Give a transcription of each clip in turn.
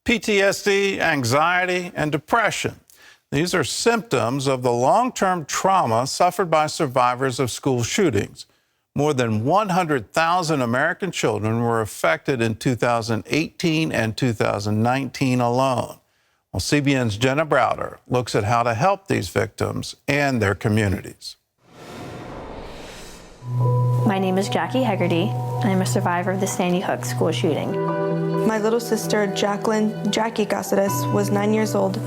PTSD, anxiety, and depression. These are symptoms of the long-term trauma suffered by survivors of school shootings. More than 100,000 American children were affected in 2018 and 2019 alone. Well, CBN's Jenna Browder looks at how to help these victims and their communities. My name is Jackie Hegarty, and I'm a survivor of the Sandy Hook school shooting. My little sister, Jaclyn, Jackie Caceres, was 9 years old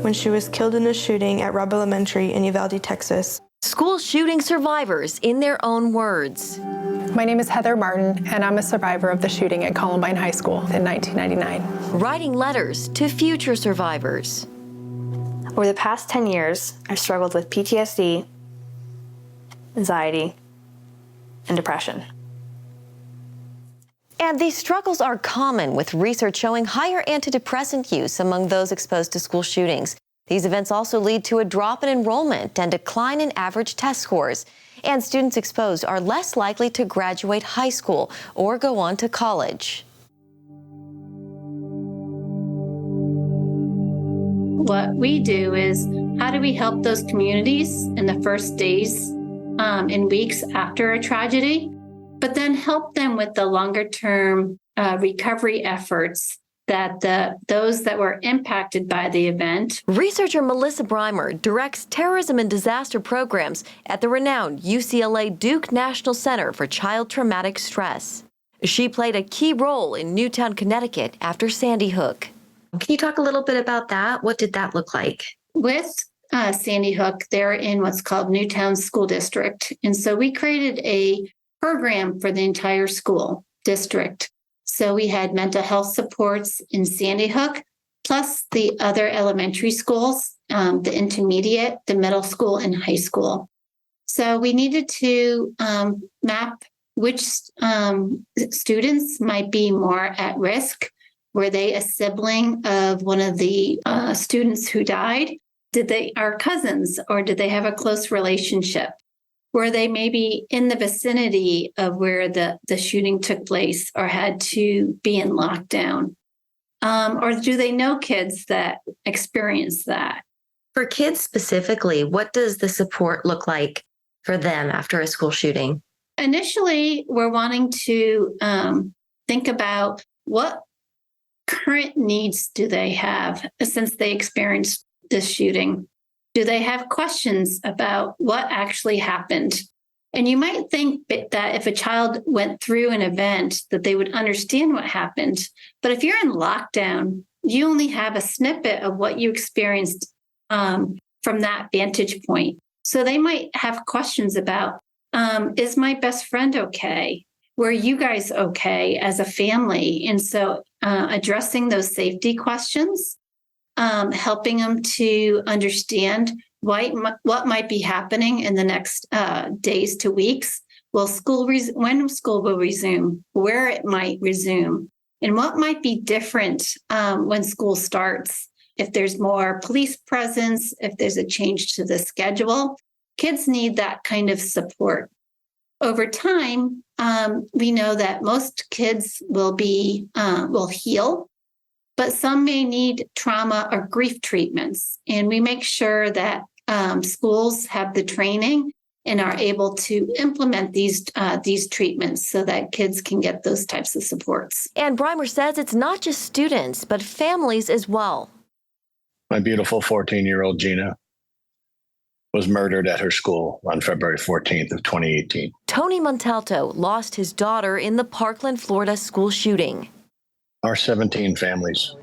when she was killed in a shooting at Robb Elementary in Uvalde, Texas. School shooting survivors in their own words. My name is Heather Martin, and I'm a survivor of the shooting at Columbine High School in 1999. Writing letters to future survivors. Over the past 10 years, I've struggled with PTSD, anxiety, and depression. And these struggles are common, with research showing higher antidepressant use among those exposed to school shootings. These events also lead to a drop in enrollment and decline in average test scores. And students exposed are less likely to graduate high school or go on to college. What we do is, how do we help those communities in the first days and weeks after a tragedy, but then help them with the longer term recovery efforts that those that were impacted by the event. Researcher Melissa Breimer directs terrorism and disaster programs at the renowned UCLA-Duke National Center for Child Traumatic Stress. She played a key role in Newtown, Connecticut after Sandy Hook. Can you talk a little bit about that? What did that look like? With Sandy Hook, they're in what's called Newtown School District. And so we created a program for the entire school district. So we had mental health supports in Sandy Hook, plus the other elementary schools, the intermediate, the middle school, and high school. So we needed to map which students might be more at risk. Were they a sibling of one of the students who died? Did they are cousins, or did they have a close relationship? Were they maybe in the vicinity of where the shooting took place, or had to be in lockdown? Or do they know kids that experienced that? For kids specifically, what does the support look like for them after a school shooting? Initially, we're wanting to think about what current needs do they have since they experienced this shooting. Do they have questions about what actually happened? And you might think that if a child went through an event, that they would understand what happened. But if you're in lockdown, you only have a snippet of what you experienced from that vantage point. So they might have questions about, is my best friend okay? Were you guys okay as a family? And so addressing those safety questions, helping them to understand what might be happening in the next days to weeks. When school will resume, where it might resume, and what might be different when school starts. If there's more police presence, if there's a change to the schedule, kids need that kind of support. Over time, we know that most kids will heal, but some may need trauma or grief treatments. And we make sure that schools have the training and are able to implement these treatments so that kids can get those types of supports. And Breimer says it's not just students, but families as well. My beautiful 14-year-old Jenna was murdered at her school on February 14th of 2018. Tony Montalto lost his daughter in the Parkland, Florida school shooting. Our 17 families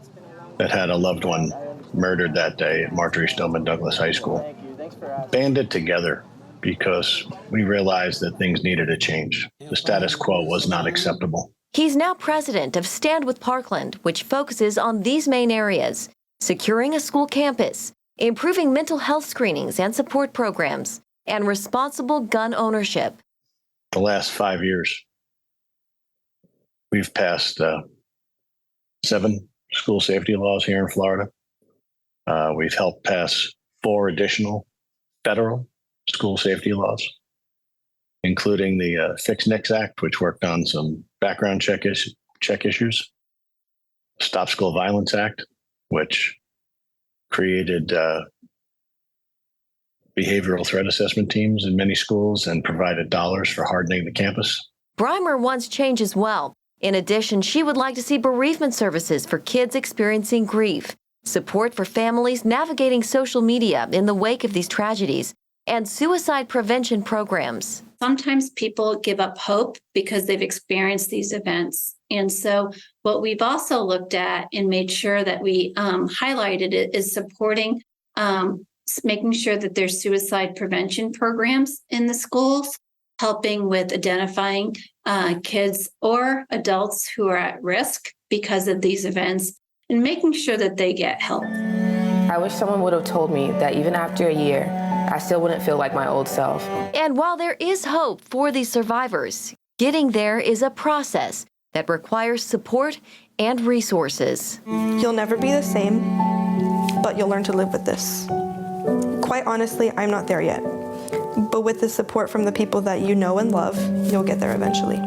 that had a loved one murdered that day at Marjorie Stoneman Douglas High School banded together because we realized that things needed a change. The status quo was not acceptable. He's now president of Stand With Parkland, which focuses on these main areas: securing a school campus, improving mental health screenings and support programs, and responsible gun ownership. The last 5 years, we've passed 7 school safety laws here in Florida. We've helped pass 4 additional federal school safety laws, including the Fix NICS Act, which worked on some background check issues. Stop School Violence Act, which created behavioral threat assessment teams in many schools and provided dollars for hardening the campus. Breimer wants change as well. In addition, she would like to see bereavement services for kids experiencing grief, support for families navigating social media in the wake of these tragedies, and suicide prevention programs. Sometimes people give up hope because they've experienced these events. And so what we've also looked at and made sure that we highlighted it is supporting, making sure that there's suicide prevention programs in the schools, helping with identifying kids or adults who are at risk because of these events and making sure that they get help. I wish someone would have told me that even after a year, I still wouldn't feel like my old self. And while there is hope for these survivors, getting there is a process that requires support and resources. You'll never be the same, but you'll learn to live with this. Quite honestly, I'm not there yet. But with the support from the people that you know and love, you'll get there eventually.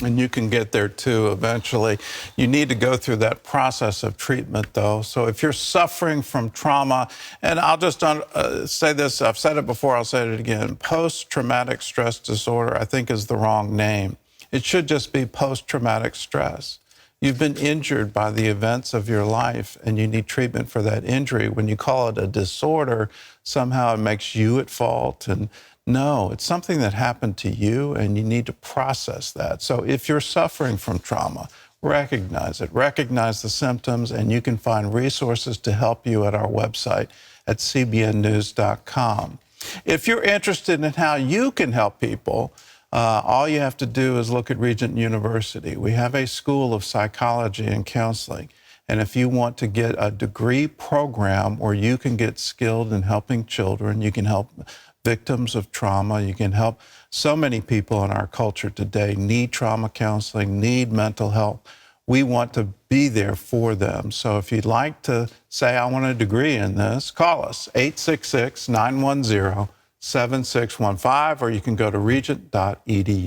And you can get there too eventually. You need to go through that process of treatment though. So if you're suffering from trauma, and I'll just say this, I've said it before, I'll say it again, post-traumatic stress disorder I think is the wrong name. It should just be post-traumatic stress. You've been injured by the events of your life and you need treatment for that injury. When you call it a disorder, somehow it makes you at fault. And no, it's something that happened to you and you need to process that. So if you're suffering from trauma, recognize it, recognize the symptoms, and you can find resources to help you at our website at cbnnews.com. If you're interested in how you can help people, all you have to do is look at Regent University. We have a school of psychology and counseling. And if you want to get a degree program where you can get skilled in helping children, you can help victims of trauma, you can help so many people in our culture today need trauma counseling, need mental health. We want to be there for them. So if you'd like to say, I want a degree in this, call us, 866-910-7615, or you can go to regent.edu.